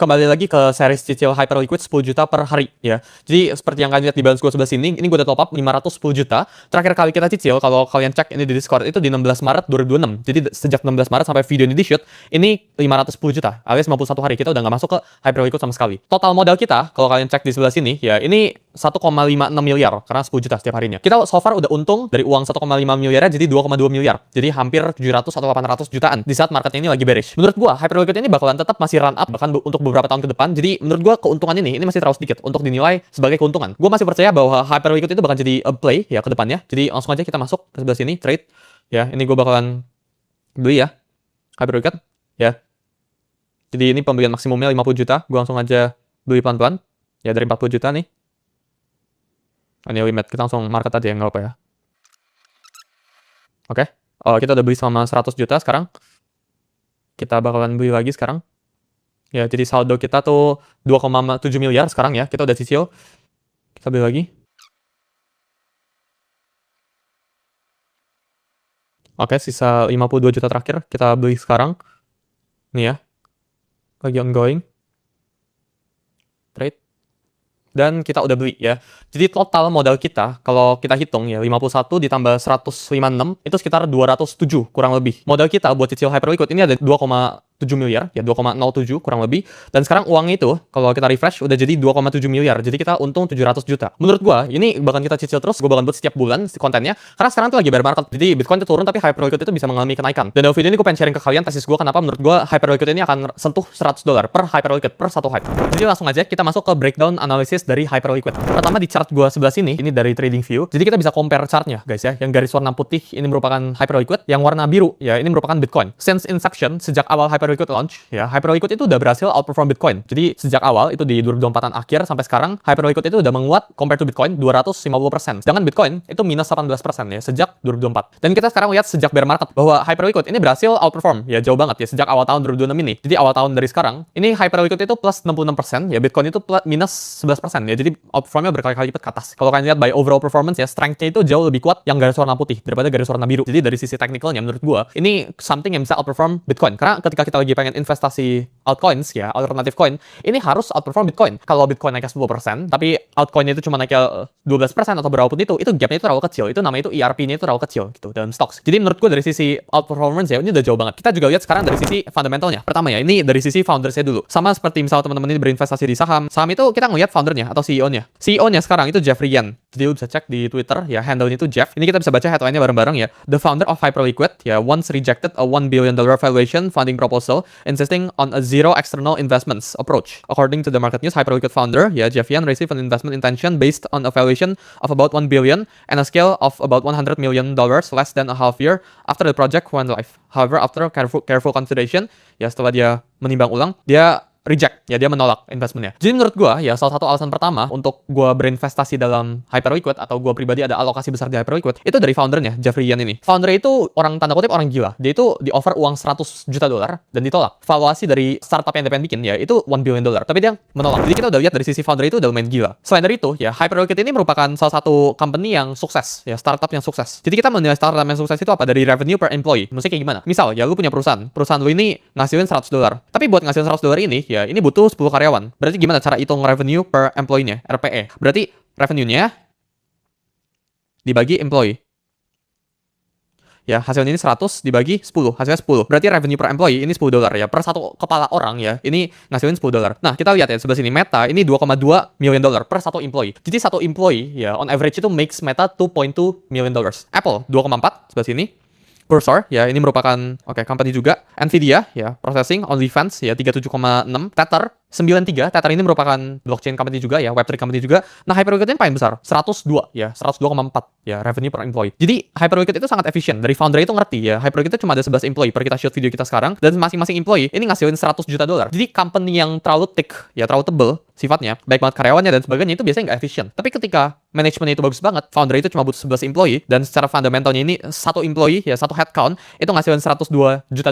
kembali lagi ke series cicil Hyperliquid 10 juta per hari ya. Jadi seperti yang kalian lihat di balance gue sebelah sini, ini gue udah top up 510 juta. Terakhir kali kita cicil, kalau kalian cek ini di Discord, itu di 16 Maret 2026. Jadi sejak 16 Maret sampai video ini di shoot, ini 510 juta alias 91 hari. Kita udah nggak masuk ke Hyperliquid sama sekali. Total modal kita, kalau kalian cek di sebelah sini ya, ini 1,56 miliar karena 10 juta setiap harinya. Kita so far udah untung dari uang 1,5 miliar jadi 2,2 miliar. Jadi hampir 700 atau 800 jutaan di saat marketnya ini lagi bearish. Menurut gua Hyperliquid ini bakalan tetap masih run up bahkan untuk beberapa tahun ke depan. Jadi menurut gua keuntungan ini masih terlalu sedikit untuk dinilai sebagai keuntungan. Gua masih percaya bahwa Hyperliquid itu bakal jadi a play ya ke depannya. Jadi langsung aja kita masuk ke sebelah sini trade ya. Ini gua bakalan beli ya Hyperliquid ya. Jadi ini pembelian maksimumnya 50 juta. Gua langsung aja beli pelan-pelan ya dari 40 juta nih. Ini limit, kita langsung market aja ya, nggak apa ya. Oke, kita udah beli selama 100 juta sekarang. Kita bakalan beli lagi sekarang. Ya, jadi saldo kita tuh 2,7 miliar sekarang ya. Kita udah cicil. Kita beli lagi. Oke, sisa 52 juta terakhir. Kita beli sekarang. Nih ya. Lagi ongoing. Trade. Dan kita udah beli ya. Jadi total modal kita, kalau kita hitung ya, 51 ditambah 156, itu sekitar 207 kurang lebih. Modal kita buat cicil Hyperliquid ini ada 2,7 miliar, ya 2,07 kurang lebih. Dan sekarang uangnya itu, kalau kita refresh, udah jadi 2,7 miliar. Jadi kita untung 700 juta. Menurut gua, ini bakal kita cicil terus, gua bakal buat setiap bulan kontennya. Karena sekarang tuh lagi bear market. Jadi Bitcoin itu turun, tapi Hyperliquid itu bisa mengalami kenaikan. Dan dalam video ini gua pengen sharing ke kalian tesis gua kenapa menurut gua Hyperliquid ini akan sentuh $100 per Hyperliquid, per satu hype. Jadi langsung aja kita masuk ke breakdown analisis dari Hyperliquid. Pertama di chart gua sebelah sini, ini dari Trading View. Jadi kita bisa compare chartnya guys ya. Yang garis warna putih ini merupakan Hyperliquid, yang warna biru ya ini merupakan Bitcoin. Since inception, sejak awal Hyperliquid launch ya, Hyperliquid itu udah berhasil outperform Bitcoin. Jadi sejak awal itu di 2024an akhir sampai sekarang Hyperliquid itu udah menguat compare to Bitcoin 250%. Sedangkan Bitcoin itu minus 18% ya sejak 2024. Dan kita sekarang lihat sejak bear market bahwa Hyperliquid ini berhasil outperform ya jauh banget ya sejak awal tahun 2026 ini. Jadi awal tahun dari sekarang ini Hyperliquid itu plus 66% ya, Bitcoin itu minus 11% ya. Jadi outperformnya berkali-kali lipat ke atas. Kalau kalian lihat by overall performance ya, strength-nya itu jauh lebih kuat yang garis warna putih daripada garis warna biru. Jadi dari sisi technicalnya menurut gua ini something yang bisa outperform Bitcoin. Karena ketika kita lagi pengen investasi altcoins ya, alternative coin, ini harus outperform Bitcoin. Kalau Bitcoin naiknya 10%, tapi altcoinnya itu cuma naiknya 12% atau berapapun itu gapnya itu terlalu kecil. Itu namanya itu ERP-nya itu terlalu kecil gitu dalam stocks. Jadi menurut gue dari sisi outperformance ya, ini udah jauh banget. Kita juga lihat sekarang dari sisi fundamentalnya. Pertama ya, ini dari sisi foundersnya dulu. Sama seperti misal teman-teman ini berinvestasi di saham. Saham itu kita ngelihat foundernya atau CEO-nya. CEO-nya sekarang itu Jeffrey Yan. Jadi lu bisa cek di Twitter ya, handle-nya itu Jeff. Ini kita bisa baca headline-nya bareng-bareng ya. The founder of Hyperliquid ya once rejected a $1 billion valuation funding proposal insisting on a zero external investments approach. According to the market news, Hyperliquid founder ya Jeff Yan received an investment intention based on a valuation of about 1 billion and a scale of about $100 million less than a half year after the project went live. However, after careful consideration ya setelah dia menimbang ulang, dia reject, ya dia menolak investmentnya. Jadi menurut gue ya salah satu alasan pertama untuk gue berinvestasi dalam Hyperliquid atau gue pribadi ada alokasi besar di Hyperliquid itu dari foundernya Jeffrey Yan ini. Foundernya itu orang tanda kutip orang gila. Dia itu di offer uang $100 juta dan ditolak. Valuasi dari startup yang dia pengen bikin ya itu $1 billion, tapi dia menolak. Jadi kita udah lihat dari sisi founder itu udah lumayan gila. Selain dari itu ya Hyperliquid ini merupakan salah satu company yang sukses ya, startup yang sukses. Jadi kita menilai startup yang sukses itu apa? Dari revenue per employee. Maksudnya kayak gimana? Misal ya lu punya perusahaan lu ini ngasilin $100. Tapi buat ngasilin $100 ini ya ini butuh 10 karyawan. Berarti gimana cara hitung revenue per employee-nya, RPE? Berarti revenue-nya dibagi employee. Ya, hasilnya ini 100 dibagi 10, hasilnya 10. Berarti revenue per employee ini $10 ya. Per satu kepala orang ya, ini ngasilin $10. Nah, kita lihat ya sebelah sini Meta ini $2,2 million per satu employee. Jadi satu employee ya on average itu makes Meta $2.2 million. Apple 2,4 sebelah sini. Cursor ya ini merupakan company juga. Nvidia ya processing, OnlyFans ya 37,6. Tether 93. Tether ini merupakan blockchain company juga ya, Web3 company juga. Nah, Hyperliquid ini paling besar, 102 ya, 102,4 ya revenue per employee. Jadi Hyperliquid itu sangat efisien. Dari founder itu ngerti ya, Hyperliquid itu cuma ada 11 employee per kita shoot video kita sekarang dan masing-masing employee ini ngasilin $100 juta. Jadi company yang terlalu thick ya, terlalu tebel sifatnya, baik banget karyawannya dan sebagainya itu biasanya nggak efisien. Tapi ketika manajemennya itu bagus banget, founder itu cuma butuh 11 employee dan secara fundamentalnya ini satu employee ya, satu headcount itu ngasilin $102 juta,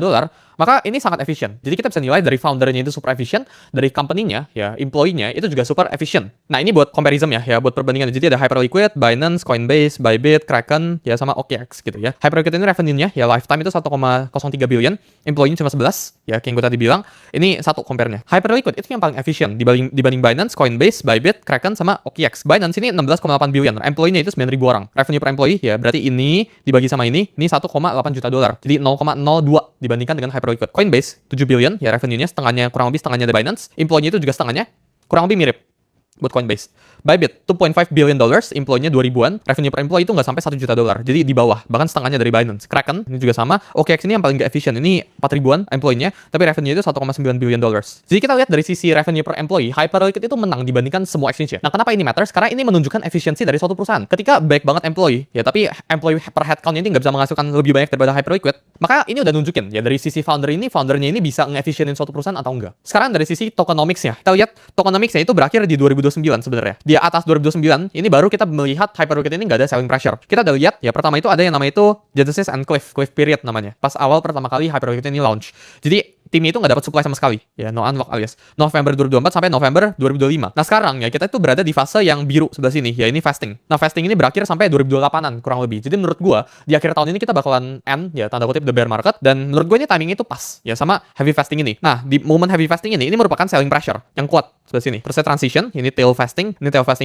maka ini sangat efisien. Jadi kita bisa nilai dari foundernya itu super efisien, dari company-nya ya, employee-nya itu juga super efisien. Nah, ini buat comparison ya buat perbandingan. Jadi ada Hyperliquid, Binance, Coinbase, Bybit, Kraken ya sama OKX gitu ya. Hyperliquid ini revenue-nya ya lifetime itu 1,03 billion, employee-nya cuma 11. ya kayak yang gue tadi bilang, ini satu compare-nya. Hyperliquid itu yang paling efisien dibanding Binance, Coinbase, Bybit, Kraken, sama OKX. Binance ini 16,8 billion, employee-nya itu 9.000 orang. Revenue per employee ya berarti ini dibagi sama ini 1,8 juta dolar. Jadi 0,02 dibandingkan dengan Hyperliquid. Coinbase 7 billion ya revenue-nya, setengahnya kurang lebih setengahnya dari Binance. Employee-nya itu juga setengahnya, kurang lebih mirip buat Coinbase. Bybit 2.5 billion dollars, employee-nya 2000-an, revenue per employee itu nggak sampai 1 juta dolar. Jadi di bawah, bahkan setengahnya dari Binance. Kraken ini juga sama. OKX ini yang paling nggak efisien. Ini 4.000-an employee-nya, tapi revenue itu 1,9 billion dollars. Jadi kita lihat dari sisi revenue per employee, Hyperliquid itu menang dibandingkan semua exchange-nya. Nah, kenapa ini matters? Karena ini menunjukkan efisiensi dari suatu perusahaan. Ketika baik banget employee, ya tapi employee per headcount ini nggak bisa menghasilkan lebih banyak daripada Hyperliquid, maka ini udah nunjukin ya dari sisi foundernya ini bisa nge-efficienin suatu perusahaan atau enggak. Sekarang dari sisi tokenomics-nya, kita lihat tokenomics-nya itu berakhir di 2029 sebenarnya. Di atas 2029, ini baru kita melihat Hyperliquid ini nggak ada selling pressure. Kita udah lihat, ya pertama itu ada yang namanya itu Genesis and Cliff period namanya. Pas awal pertama kali Hyperliquid ini launch. Jadi timnya itu nggak dapat supply sama sekali, ya no unlock alias November 2024 sampai November 2025. Nah sekarang ya kita itu berada di fase yang biru sebelah sini, ya ini fasting. Nah fasting ini berakhir sampai 2028an kurang lebih. Jadi menurut gua di akhir tahun ini kita bakalan end ya tanda kutip the bear market, dan menurut gua ini timing itu pas ya sama heavy fasting ini. Nah di momen heavy fasting ini merupakan selling pressure yang kuat sebelah sini. Terusnya transition, ini tail fasting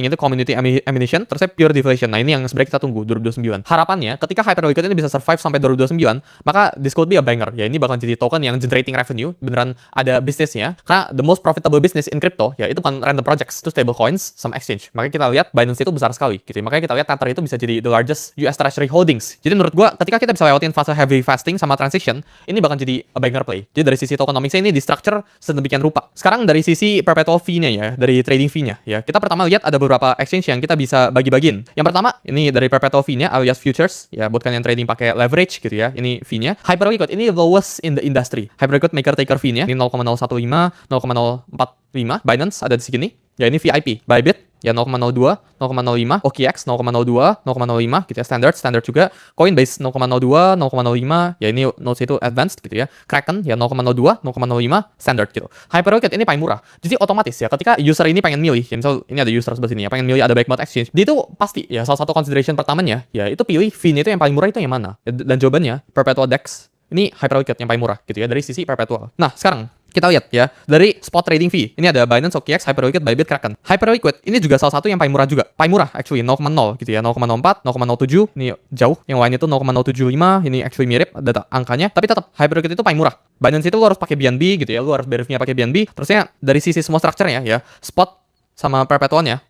itu community ammunition, terusnya pure deflation. Nah ini yang sebenarnya kita tunggu 2029. Harapannya ketika Hyperliquid ini bisa survive sampai 2029, maka this could be a banger. Ya ini bakal jadi token yang generating revenue, beneran ada bisnisnya. Karena the most profitable business in crypto ya itu bukan random projects, itu stable coins sama exchange. Makanya kita lihat Binance itu besar sekali gitu. Makanya kita lihat Tether itu bisa jadi the largest US Treasury holdings. Jadi menurut gua ketika kita bisa lewatin fase heavy fasting sama transition, ini bakal jadi a banger play. Jadi dari sisi tokenomics ini di structure sedemikian rupa. Sekarang dari sisi perpetual fee-nya ya, dari trading fee-nya ya. Kita pertama lihat ada beberapa exchange yang kita bisa bagi-bagiin. Yang pertama, ini dari perpetual fee-nya alias futures ya, buat kalian trading pakai leverage gitu ya. Ini fee-nya. Hyperliquid ini lowest in the industry. Hyperliquid maker taker fee-nya ini 0,015, 0,045. Binance ada di sini. Ya ini VIP. Bybit ya 0,02, 0,05, OKX 0,02, 0,05 gitu ya, standard juga. Coinbase 0,02, 0,05, ya ini notes itu advanced gitu ya. Kraken ya 0,02, 0,05 standard gitu. Hyperliquid ini paling murah. Jadi otomatis ya ketika user ini pengen milih, ya misal ini ada user sebelah sini ya, pengen milih ada baik banget exchange, dia itu pasti ya salah satu consideration pertamanya ya itu pilih fee-nya itu yang paling murah itu yang mana. Dan jawabannya Perpetual DEX. Ini Hyperliquid yang paling murah gitu ya dari sisi perpetual. Nah, sekarang kita lihat ya dari spot trading fee. Ini ada Binance, OKX, Hyperliquid, Bybit, Kraken. Hyperliquid ini juga salah satu yang paling murah juga. Paling murah actually 0,0 gitu ya, 0,04, 0,07. Ini jauh. Yang lain itu 0,075. Ini actually mirip data angkanya, tapi tetap Hyperliquid itu paling murah. Binance itu lo harus pakai BNB gitu ya, lo harus verifnya pakai BNB. Terusnya dari sisi semua structure-nya ya, spot sama perpetualnya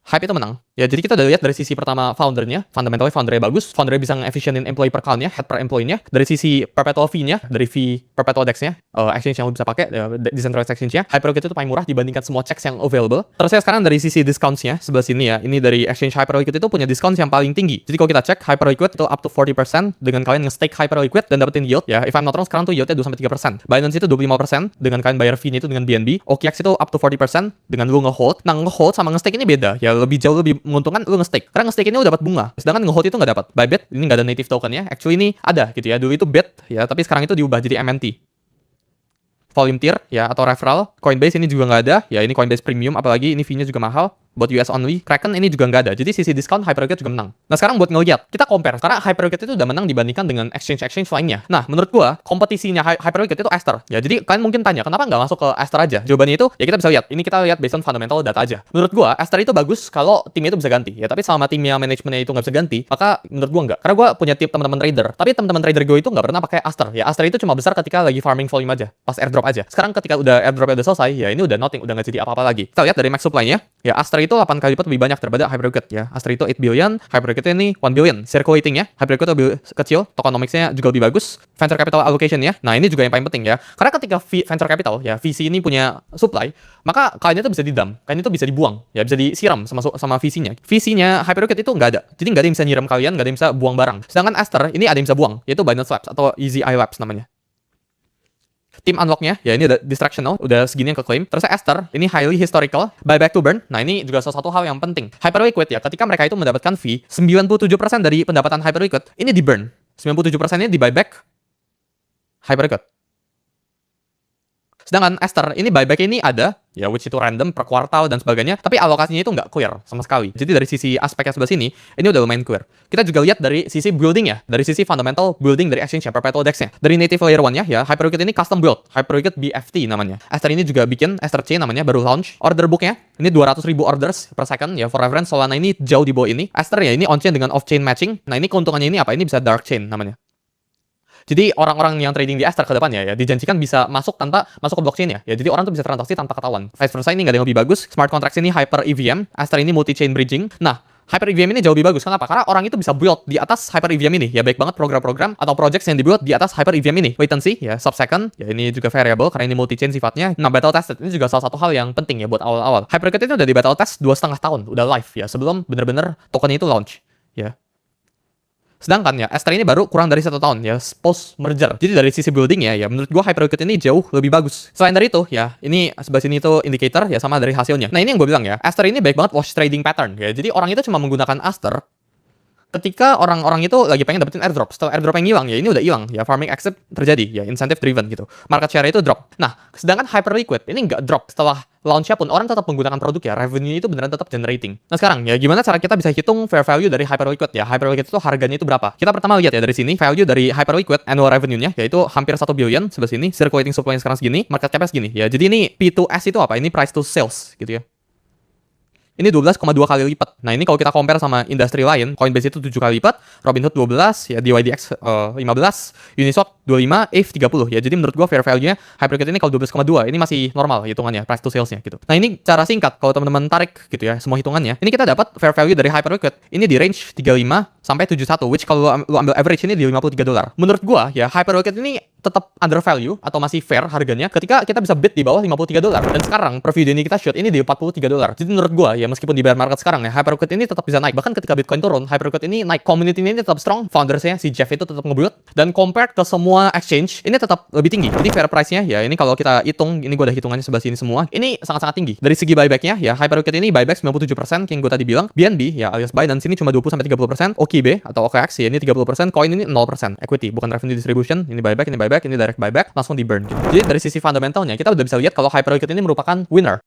Hype itu menang. Ya, jadi kita udah lihat dari sisi pertama foundernya, fundamentally foundernya bagus, foundernya bisa nge-efficientin employee per count-nya, head per employee-nya. Dari sisi perpetual fee-nya, dari fee perpetual DEX-nya, exchange yang lo bisa pakai, decentralized exchange-nya, Hyperliquid itu paling murah dibandingkan semua checks yang available. Terus ya sekarang dari sisi discounts-nya, sebelah sini ya, ini dari exchange Hyperliquid itu punya discounts yang paling tinggi. Jadi kalau kita cek, Hyperliquid itu up to 40% dengan kalian nge-stake Hyperliquid dan dapetin yield, ya, if I'm not wrong, sekarang tuh yieldnya 2-3%. Binance itu 25% dengan kalian bayar fee-nya itu dengan BNB. OKX itu up to 40% dengan lu nge-hold. Nah, nge-hold sama nge-stake ini beda, ya, lebih jauh lebih menguntungkan lu nge-stake. Karena nge-stake ini udah dapat bunga. Sedangkan nge-hold itu nggak dapat. Bybit ini nggak ada native token ya. Actually ini ada gitu ya. Dulu itu BIT ya, tapi sekarang itu diubah jadi MNT. Volume tier ya atau referral. Coinbase ini juga nggak ada. Ya ini Coinbase Premium, apalagi ini fee-nya juga mahal. Buat US only. Kraken ini juga nggak ada. Jadi sisi diskon Hyperliquid juga menang. Nah sekarang buat ngeliat, kita compare. Karena Hyperliquid itu udah menang dibandingkan dengan exchange lainnya. Nah menurut gua kompetisinya Hyperliquid itu Aster. Ya jadi kalian mungkin tanya kenapa nggak masuk ke Aster aja? Jawabannya itu ya kita bisa lihat. Ini kita lihat based on fundamental data aja. Menurut gua Aster itu bagus kalau timnya itu bisa ganti. Ya tapi selama timnya manajemennya itu nggak bisa ganti, maka menurut gua nggak. Karena gua punya tim teman-teman trader. Tapi teman-teman trader gua itu nggak pernah pakai Aster. Ya Aster itu cuma besar ketika lagi farming volume aja. Pas airdrop aja. Sekarang ketika udah airdropnya udah selesai, ya ini udah nothing, udah nggak jadi apa-apa lagi. Kita lihat dari max supply-nya. Ya Aster itu 8 kali lipat lebih banyak daripada Hyperliquid ya. Aster itu 8 billion, Hyperliquid ini 1 billion. Circulating ya, Hyperliquid lebih kecil, tokenomics-nya juga lebih bagus. Venture capital allocation ya. Nah, ini juga yang paling penting ya. Karena ketika venture capital ya, VC ini punya supply, maka kalian itu bisa didump, kalian itu bisa dibuang, ya bisa disiram sama VC-nya. VC-nya Hyperliquid itu nggak ada. Jadi nggak ada yang bisa nyiram kalian, nggak ada yang bisa buang barang. Sedangkan Aster ini ada yang bisa buang, yaitu Binance Labs atau Easy Eye Labs namanya. Tim unlock-nya, ya ini udah distractional, udah segini yang keklaim. Terus Aster, ini highly historical, buyback to burn. Nah ini juga salah satu hal yang penting. Hyperliquid ya, ketika mereka itu mendapatkan fee, 97% dari pendapatan Hyperliquid, ini di burn. 97% ini di buyback Hyperliquid. Sedangkan Aster ini buyback ini ada, ya which itu random per kuartal dan sebagainya, tapi alokasinya itu nggak clear sama sekali. Jadi dari sisi aspeknya sebelah sini, ini udah lumayan clear. Kita juga lihat dari sisi building ya, dari sisi fundamental building dari exchange ya, perpetual DEX-nya. Dari native layer 1 ya, Hyperliquid ini custom build, Hyperliquid BFT namanya. Aster ini juga bikin Aster Chain namanya, baru launch. Order booknya, ini 200.000 orders per second ya, for reference Solana ini jauh di bawah ini. Aster ya, ini on-chain dengan off-chain matching. Nah ini keuntungannya ini apa? Ini bisa dark chain namanya. Jadi orang-orang yang trading di Aster ke depannya ya dijanjikan bisa masuk tanpa masuk ke blockchain ya. Jadi orang tuh bisa transaksi tanpa ketahuan. Vice versa ini nggak ada yang lebih bagus. Smart contracts ini Hyper EVM, Aster ini multi chain bridging. Nah, Hyper EVM ini jauh lebih bagus. Kenapa? Karena orang itu bisa build di atas Hyper EVM ini. Ya baik banget program-program atau projects yang dibuat di atas Hyper EVM ini. Latency ya sub-second. Ya ini juga variable karena ini multi chain sifatnya. Nah, battle tested ini juga salah satu hal yang penting ya buat awal-awal. Hyperliquid ini udah di battle test 2,5 tahun, udah live ya sebelum bener-bener token itu launch ya. Sedangkan ya, Aster ini baru kurang dari 1 tahun ya, post merger. Jadi dari sisi building ya, menurut gua Hyperliquid ini jauh lebih bagus. Selain dari itu ya, ini sebelah sini itu indicator ya sama dari hasilnya. Nah ini yang gue bilang ya, Aster ini baik banget wash trading pattern ya. Jadi orang itu cuma menggunakan Aster ketika orang-orang itu lagi pengen dapetin airdrop. Setelah airdrop yang hilang ya, ini udah hilang ya, farming exit terjadi ya, incentive driven gitu. Market share itu drop. Nah, sedangkan Hyperliquid ini nggak drop setelah launch-nya pun orang tetap menggunakan produk ya, revenue itu beneran tetap generating. Nah sekarang ya, gimana cara kita bisa hitung fair value dari Hyperliquid ya? Hyperliquid itu harganya itu berapa? Kita pertama lihat ya dari sini, value dari Hyperliquid annual revenue-nya yaitu hampir 1 billion sebelah sini, circulating supply sekarang segini, market cap-nya segini ya. Jadi ini P2S itu apa? Ini price to sales gitu ya. Ini 12,2 kali lipat. Nah ini kalau kita compare sama industri lain, Coinbase itu 7 kali lipat, Robinhood 12, ya DYDX 15, Uniswap 25, ETH 30 ya. Jadi menurut gua fair value-nya Hyperliquid ini kalau 12,2 ini masih normal hitungannya, price to sales-nya gitu. Nah ini cara singkat kalau teman-teman tarik gitu ya semua hitungannya. Ini kita dapat fair value dari Hyperliquid ini di range 35 sampai 71, which kalau lu ambil average ini di $53. Menurut gua ya Hyperliquid ini tetap undervalue atau masih fair harganya ketika kita bisa bid di bawah $53. Dan sekarang per video ini kita shoot ini di $43. Jadi menurut gua ya meskipun di bear market sekarang ya Hyperliquid ini tetap bisa naik. Bahkan ketika Bitcoin turun, Hyperliquid ini naik. Community ini tetap strong, foundersnya si Jeff itu tetap nge-build, dan compared ke semua exchange ini tetap lebih tinggi. Jadi fair price-nya ya ini kalau kita hitung, ini gua ada hitungannya sebelah sini semua. Ini sangat-sangat tinggi. Dari segi buyback-nya ya Hyperliquid ini buyback 97% yang gua tadi bilang. BNB ya alias Binance sini cuma 20 sampai 30%. OKB atau OKX ya ini 30%, Coin ini 0%. Equity bukan revenue distribution, ini buyback, ini direct buyback, langsung di burn gitu. Jadi dari sisi fundamentalnya kita udah bisa lihat kalau Hyperliquid ini merupakan winner.